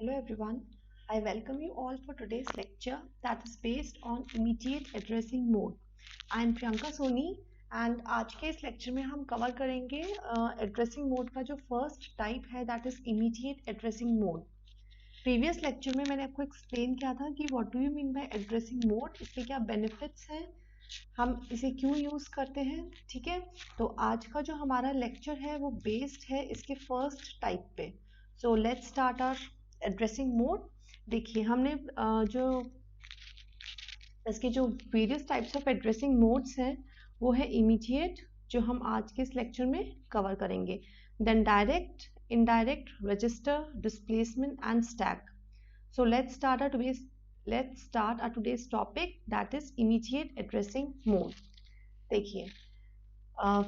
Hello everyone, I welcome you all for today's lecture that is based on immediate addressing mode. I am Priyanka Soni and आज के इस lecture में हम cover करेंगे addressing mode का जो first type है that is immediate addressing mode. Previous lecture में मैंने आपको एक्सप्लेन किया था कि what do you mean bye addressing mode, इसके क्या बेनिफिट्स हैं, हम इसे क्यों यूज करते हैं. ठीक है, तो आज का जो हमारा लेक्चर है वो बेस्ड है इसके फर्स्ट टाइप पे. So let's start our addressing mode. देखिए हमने जो इसके जो various types of addressing modes हैं वो है इमीडिएट, जो हम आज के इस लेक्चर में कवर करेंगे. Then direct, indirect, register, displacement and stack. So let's start our today's topic that is immediate addressing mode. देखिए,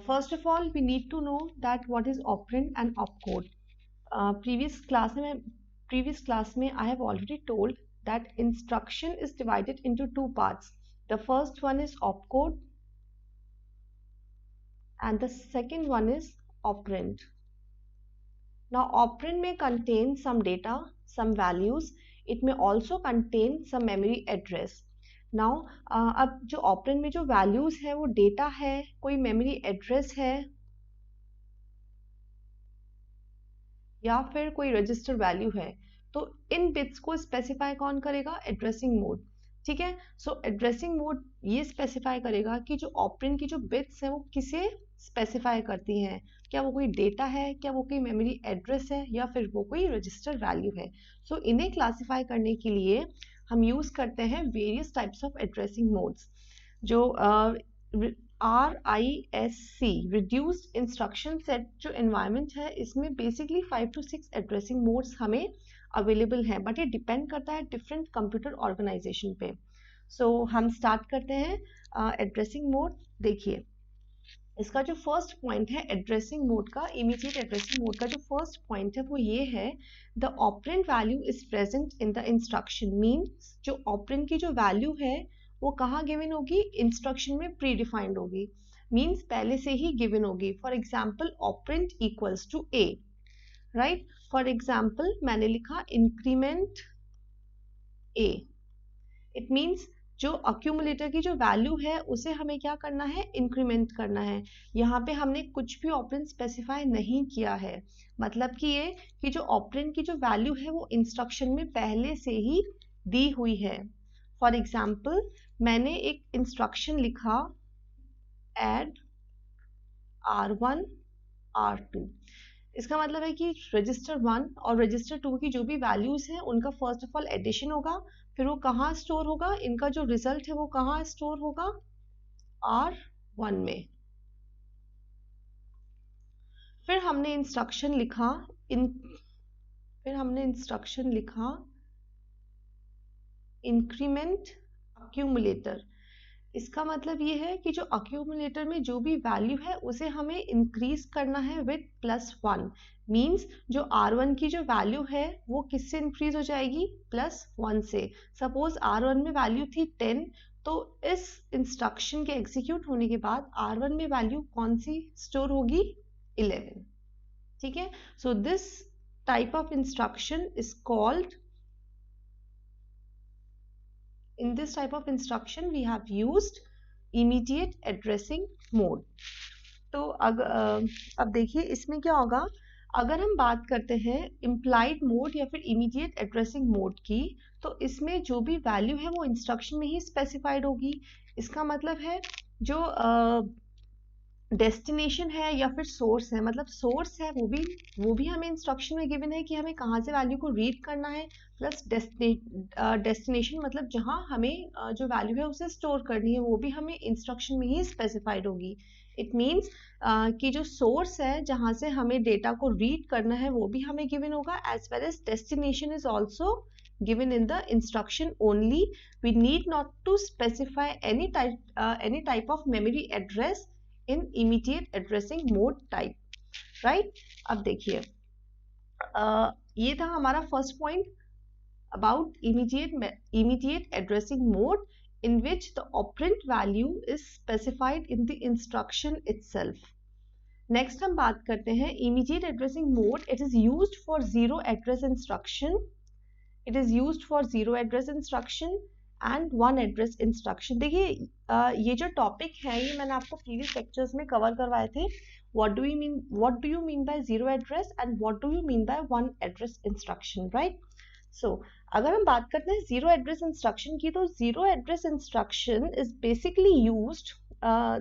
first of all we need to know that what is operand and opcode. Previous class में I have already told that instruction is divided into two parts. The first one is opcode and the second one is operand. Now operand may contain some data, some values. It may also contain some memory address. Now अब जो operand में जो values है वो data है, कोई memory address है या फिर कोई register value है, तो इन bits को specify कौन करेगा? Addressing mode. ठीक है, सो एड्रेसिंग मोड ये स्पेसिफाई करेगा कि जो ऑपरेंड की जो बिट्स है वो किसे स्पेसिफाई करती हैं. क्या वो कोई डेटा है, क्या वो कोई मेमोरी एड्रेस है, या फिर वो कोई रजिस्टर वैल्यू है. सो इन्हें क्लासिफाई करने के लिए हम यूज करते हैं various types of addressing modes. जो RISC रिड्यूस्ड इंस्ट्रक्शन सेट जो एनवायरनमेंट है, इसमें बेसिकली 5 to 6 एड्रेसिंग मोड्स हमें अवेलेबल है, बट ये डिपेंड करता है डिफरेंट कंप्यूटर ऑर्गेनाइजेशन पे. सो हम स्टार्ट करते हैं एड्रेसिंग मोड. देखिए, इसका जो फर्स्ट पॉइंट है एड्रेसिंग मोड का, इमीडिएट एड्रेसिंग मोड का जो फर्स्ट पॉइंट है वो ये है, the operand value is present in the instruction. Means जो ऑपरेंड की जो वैल्यू है वो कहाँ गिवन होगी? इंस्ट्रक्शन में प्री डिफाइंड होगी. मीन्स पहले से ही गिवन होगी. For example operand equals to A, right. For example मैंने लिखा इंक्रीमेंट ए. इट मीन्स जो अक्यूमुलेटर की जो वैल्यू है उसे हमें क्या करना है? इंक्रीमेंट करना है. यहाँ पे हमने कुछ भी ऑपरेंड स्पेसिफाई नहीं किया है. मतलब कि ये कि जो ऑपरेंड की जो वैल्यू है वो इंस्ट्रक्शन में पहले से ही दी हुई है. फॉर एग्जाम्पल मैंने एक इंस्ट्रक्शन लिखा एड R1 R2. इसका मतलब है कि रजिस्टर 1 और रजिस्टर 2 की जो भी वैल्यूज हैं उनका फर्स्ट ऑफ ऑल एडिशन होगा, फिर वो कहाँ स्टोर होगा? इनका जो रिजल्ट है वो कहाँ स्टोर होगा? R1 में. फिर हमने इंस्ट्रक्शन लिखा इंक्रीमेंट अक्यूमुलेटर. इसका मतलब ये है कि जो अक्यूमुलेटर में जो भी वैल्यू है उसे हमें इंक्रीज करना है विद +1. मीन्स जो R1 की जो वैल्यू है वो किससे इंक्रीज हो जाएगी? +1 से. सपोज R1 में वैल्यू थी 10, तो इस इंस्ट्रक्शन के एग्जीक्यूट होने के बाद R1 में वैल्यू कौन सी स्टोर होगी? 11. ठीक है, so this type of instruction is called, in this type of instruction we have used immediate addressing mode. तो अब देखिए इसमें क्या होगा. अगर हम बात करते हैं implied मोड या फिर immediate addressing मोड की, तो इसमें जो भी वैल्यू है वो इंस्ट्रक्शन में ही स्पेसिफाइड होगी. इसका मतलब है जो डेस्टिनेशन है या फिर सोर्स है, मतलब सोर्स है वो भी हमें इंस्ट्रक्शन में गिवन है कि हमें कहाँ से वैल्यू को रीड करना है, प्लस डेस्टिनेशन मतलब जहाँ हमें जो वैल्यू है उसे स्टोर करनी है वो भी हमें इंस्ट्रक्शन में ही स्पेसिफाइड होगी. इट मीन्स कि जो सोर्स है जहाँ से हमें डेटा को रीड करना है वो भी हमें गिवन होगा, as well as destination is also given in the instruction only. We need not to specify any type of memory address in immediate addressing mode type, right. अब देखिए, ये था हमारा first point about immediate addressing mode in which the operand value is specified in the instruction itself. Next हम बात करते हैं immediate addressing mode. It is used for zero address instruction it is used for zero address instruction and one address instruction. देखिए ये जो topic है ये मैंने आपको प्रीवियस लेक्चर्स में कवर करवाए थे। What do you mean by zero address and what do you mean by one address instruction, right? So अगर हम बात करते हैं जीरो एड्रेस इंस्ट्रक्शन की, तो zero address instruction is basically used,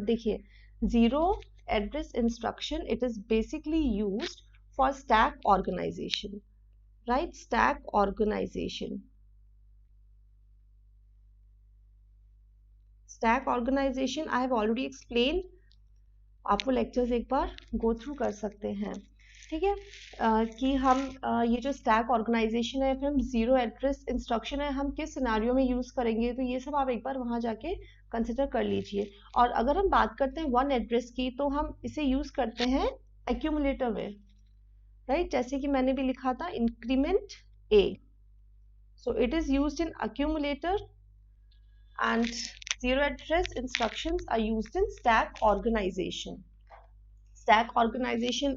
देखिए zero address instruction it is basically used for stack organization, right? Stack organization. Stack organization I have already explained. आपको lectures एक बार गो थ्रू कर सकते हैं, ठीक है? कि हम ये जो स्टैक ऑर्गेनाइजेशन है, फिर हम जीरो एड्रेस इंस्ट्रक्शन है, हम किस सिनारियो में यूज करेंगे, तो ये सब आप एक बार वहां जाके कंसिडर कर लीजिए। और अगर हम बात करते हैं वन एड्रेस की, तो हम इसे यूज करते हैं एक्यूमुलेटर में, राइट? जैसे कि मैंने भी लिखा था increment A. So it is used in accumulator and zero address instructions are used in stack organization. Stack organization,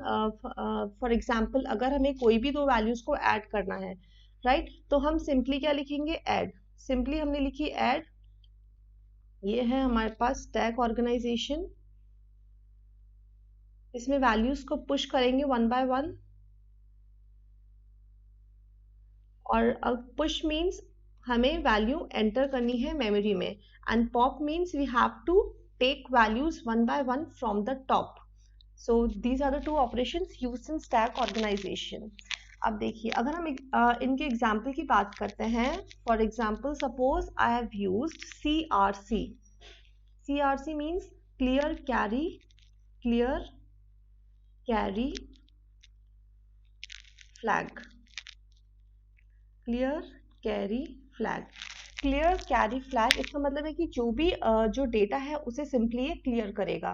for example, अगर हमें कोई भी दो values को add करना है, right? तो हम simply क्या लिखेंगे? add. Simply हमने लिखी add. ये है हमारे पास stack organization. इसमें values को push करेंगे one by one. और पुश मीन्स हमें वैल्यू एंटर करनी है मेमोरी में, and pop means we have to take values one by one from the top. So these are the two operations used in stack organisation. अब देखिए अगर हम इनके एग्जाम्पल की बात करते हैं, for example suppose I have used CRC. CRC means clear carry flag. Clear carry flag. Clear carry flag इसका मतलब है कि जो डेटा है उसे सिंपली ये क्लियर करेगा।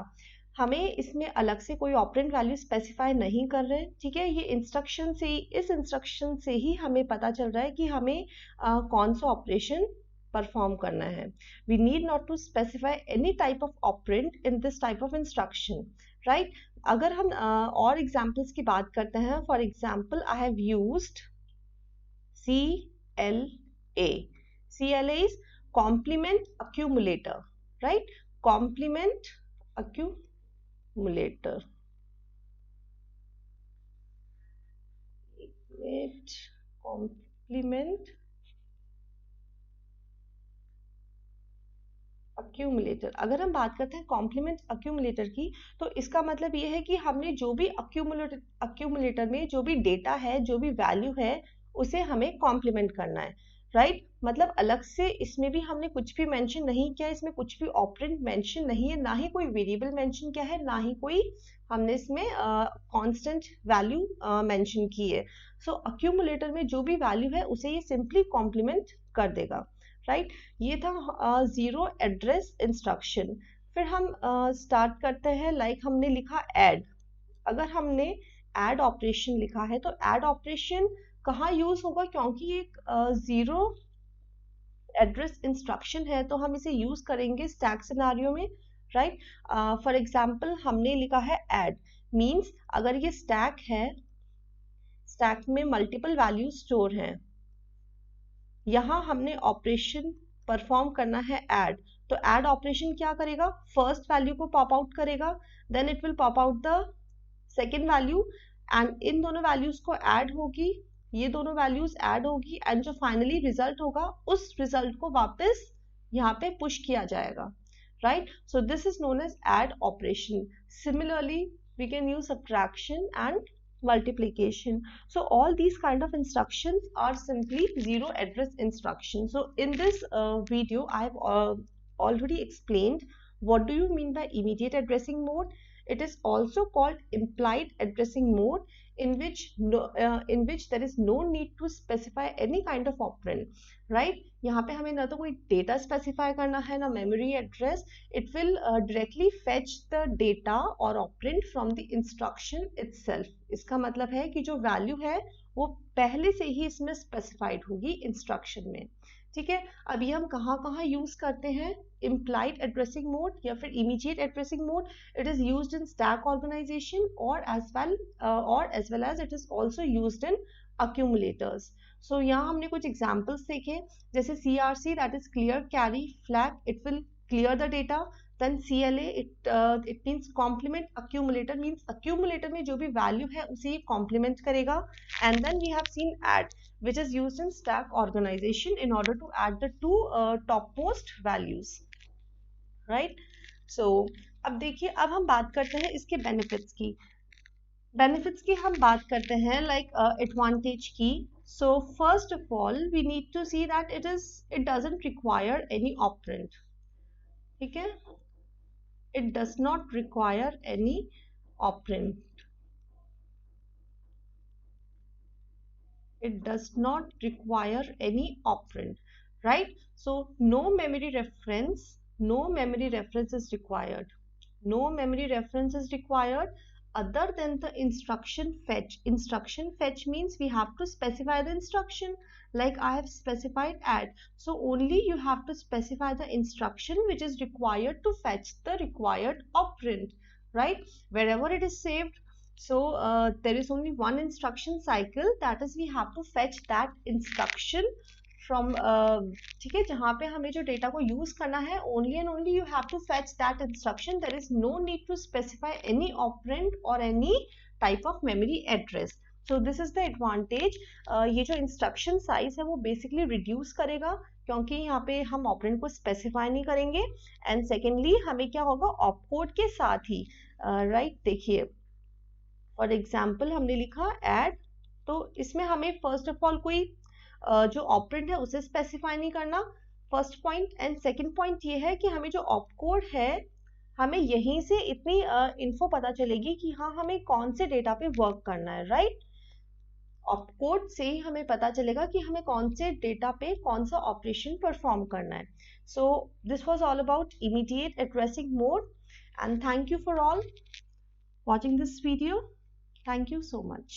हमें इसमें अलग से कोई ऑपरेंट वैल्यू स्पेसिफाई नहीं कर रहे, ठीक है? ये इस इंस्ट्रक्शन से ही हमें पता चल रहा है कि हमें कौन सा ऑपरेशन परफॉर्म करना है। We need not to specify any type of operant in this type of instruction, right? अगर हम और एग्जाम्पल्स की बात करते हैं, for example I have used CLA. CLA is complement accumulator, right? Complement accumulator. Complement accumulator. अगर हम बात करते हैं complement accumulator की, तो इसका मतलब ये है कि हमने जो भी accumulator में जो भी डेटा है, जो भी वैल्यू है, उसे हमें कॉम्प्लीमेंट करना है, राइट? मतलब अलग से इसमें भी हमने कुछ भी मेंशन नहीं किया, इसमें कुछ भी ऑपरेंट मेंशन नहीं है, ना ही कोई वेरिएबल मेंशन किया है, ना ही कोई हमने इसमें कांस्टेंट वैल्यू मेंशन की है। सो अक्यूमुलेटर में जो भी वैल्यू है उसे ये सिंपली कॉम्प्लीमेंट कर देगा, राइट? ये था जीरो एड्रेस इंस्ट्रक्शन। फिर हम स्टार्ट करते हैं, लाइक हमने लिखा ऐड। अगर हमने ऐड ऑपरेशन लिखा है, तो ऐड ऑपरेशन कहाँ यूज होगा? क्योंकि एक जीरो एड्रेस इंस्ट्रक्शन है, तो हम इसे यूज करेंगे स्टैक सिनारियो में, राइट? फॉर एग्जांपल हमने लिखा है ऐड, मींस अगर ये स्टैक है, स्टैक में मल्टीपल वैल्यू स्टोर हैं, यहाँ हमने ऑपरेशन परफॉर्म करना है ऐड, तो ऐड ऑपरेशन क्या करेगा? फर्स्ट वैल्यू को पॉप आउट करेगा, then it will pop out the second value, and इन दोनों वैल्यूज को ऐड होगी, ये दोनों वैल्यूज ऐड होगी, एंड जो फाइनली रिजल्ट होगा उस रिजल्ट को वापस यहाँ पे पुश किया जाएगा, right? So this is known as add operation. Similarly we can use subtraction and multiplication. So all these kind of instructions are simply zero address instructions. So in this video I have already explained what do you mean by immediate addressing mode. It is also called implied addressing mode, in which there is no need to specify any kind of operand, right? यहाँ पे हमें ना तो कोई data specify करना है, ना memory address. It will directly fetch the data और operand from the instruction itself. इसका मतलब है कि जो वैल्यू है वो पहले से ही इसमें स्पेसिफाइड होगी इंस्ट्रक्शन में, ठीक है, अभी हम कहाँ कहाँ यूज करते हैं implied addressing mode या फिर immediate addressing mode. It is used in stack organization or as well as it is also used in accumulators. So यहाँ हमने कुछ examples देखे, जैसे CRC, that is clear carry flag, it will clear the data. Then CLA, it means complement. Accumulator means accumulator में जो भी value है उसे ये complement करेगा. And then we have seen add, which is used in stack organization in order to add the two topmost values, right? So अब देखिए, अब हम बात करते हैं इसके benefits की हम बात करते हैं like advantage की. So first of all we need to see that it doesn't require any operand. ठीक है, it does not require any operand. It does not require any operand, right? So no memory reference is required. No memory reference is required other than the instruction fetch. Instruction fetch means we have to specify the instruction, like I have specified add. So only you have to specify the instruction which is required to fetch the required operand, right? Wherever it is saved, so there is only one instruction cycle, that is we have to fetch that instruction from ठीक है, जहाँ पे हमें जो data को use करना है, only and only you have to fetch that instruction. There is no need to specify any operand or any type of memory address. So this is the advantage. ये जो instruction size है वो basically reduce करेगा, क्योंकि यहाँ पे हम operand को स्पेसिफाई नहीं करेंगे. एंड सेकेंडली हमें क्या होगा, ऑपकोड के साथ ही राइट देखिए, फॉर एग्जाम्पल हमने लिखा ऐड, तो इसमें हमें फर्स्ट ऑफ ऑल कोई जो ऑपरेंड है उसे स्पेसिफाई नहीं करना, first point. And second point ये है कि हमें जो ऑपकोड है, हमें यहीं से इतनी इन्फो पता चलेगी कि हाँ हमें कौन से डेटा पे वर्क करना है, राइट? ऑपकोड से ही हमें पता चलेगा कि हमें कौन से डेटा पे कौन सा ऑपरेशन परफॉर्म करना है. So this was all about immediate addressing mode, and thank you for all watching this video. Thank you so much.